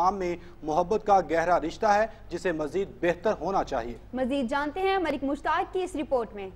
आम में मोहब्बत का गहरा रिश्ता है जिसे मजीद बेहतर होना चाहिए। मजीद जानते हैं मलिक मुश्ताक की इस रिपोर्ट में।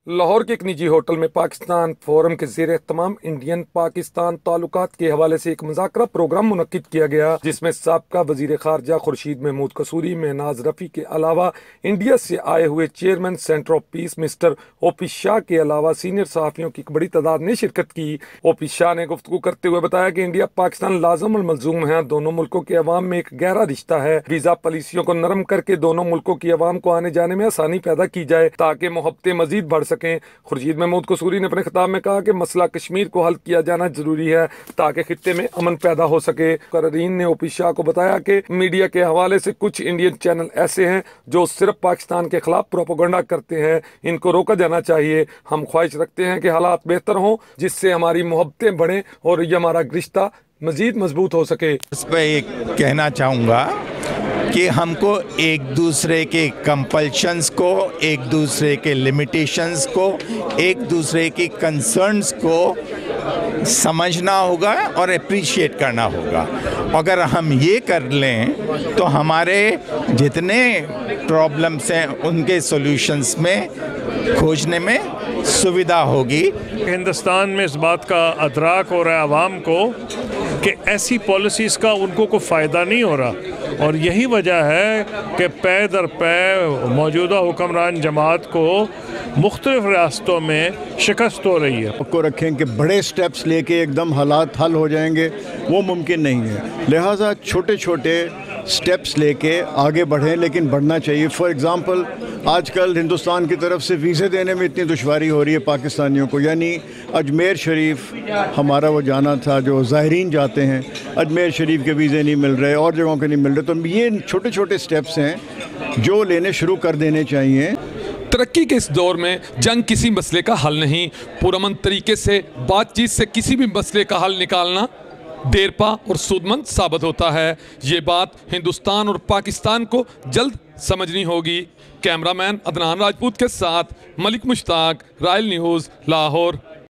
लाहौर के एक निजी होटल में पाकिस्तान फोरम के ज़ेर एहतमाम इंडियन पाकिस्तान ताल्लुकात के हवाले से एक मुज़ाकरा प्रोग्राम मुनक्किद किया गया, जिसमें साबका वज़ीर ख़ारजा खुर्शीद महमूद कसूरी, महनाज रफ़ी के अलावा इंडिया से आए हुए chairman centre of peace mister OP Shah के अलावा सीनियर सहाफ़ियों की एक बड़ी तादाद ने शिरकत की। ओपी शाह ने गुफ्तगू करते हुए बताया कि इंडिया पाकिस्तान लाज़िम और मलज़ूम है। दोनों मुल्कों के अवाम में एक गहरा रिश्ता है। वीज़ा पॉलिसियों को नरम करके दोनों मुल्कों की अवाम को आने जाने में आसानी पैदा की जाए ताकि मोहब्बतें मजीद बढ़ सकें। खुर्शीद महमूद कसूरी ने अपने खिताब में कहा कि मसला कश्मीर को हल किया जाना जरूरी है ताकि खित्ते में अमन पैदा हो सके। कररीन ने ओपी शाह को बताया कि मीडिया के हवाले से कुछ इंडियन चैनल ऐसे हैं जो सिर्फ पाकिस्तान के खिलाफ प्रोपेगेंडा करते हैं, इनको रोका जाना चाहिए। हम ख्वाहिश रखते हैं कि हालात बेहतर हों जिससे हमारी मोहब्बतें बढ़ें और ये हमारा रिश्ता मजीद मजबूत हो सके। इस पर एक कहना चाहूँगा कि हमको एक दूसरे के कंपल्शंस को, एक दूसरे के लिमिटेशंस को, एक दूसरे की कंसर्न्स को समझना होगा और अप्रिशिएट करना होगा। अगर हम ये कर लें तो हमारे जितने प्रॉब्लम्स हैं उनके सॉल्यूशंस में खोजने में सुविधा होगी। हिंदुस्तान में इस बात का अदराक हो रहा है आवाम को कि ऐसी पॉलिसीज़ का उनको कोई फ़ायदा नहीं हो रहा, और यही वजह है कि पै दर पै मौजूदा हुक्मरान जमात को मुख्तलिफ रियासतों में शिकस्त हो रही है। को रखें कि बड़े स्टेप्स लेके एकदम हालात हल हो जाएंगे, वो मुमकिन नहीं है। लिहाजा छोटे छोटे स्टेप्स लेके आगे बढ़ें, लेकिन बढ़ना चाहिए। फॉर एग्ज़ाम्पल आजकल हिंदुस्तान की तरफ से वीज़े देने में इतनी दुश्वारी हो रही है पाकिस्तानियों को, यानी अजमेर शरीफ हमारा वो जाना था, जो ज़ायरीन जाते हैं, अजमेर शरीफ के वीज़े नहीं मिल रहे, और जगहों के नहीं मिल रहे। तो ये छोटे छोटे स्टेप्स हैं जो लेने शुरू कर देने चाहिए। तरक्की के इस दौर में जंग किसी मसले का हल नहीं, पुरअमन तरीके से बातचीत से किसी भी मसले का हल निकालना देरपा और सूदमंद साबित होता है। ये बात हिंदुस्तान और पाकिस्तान को जल्द समझनी होगी। कैमरामैन अदनान राजपूत के साथ मलिक मुश्ताक, रॉयल न्यूज़, लाहौर।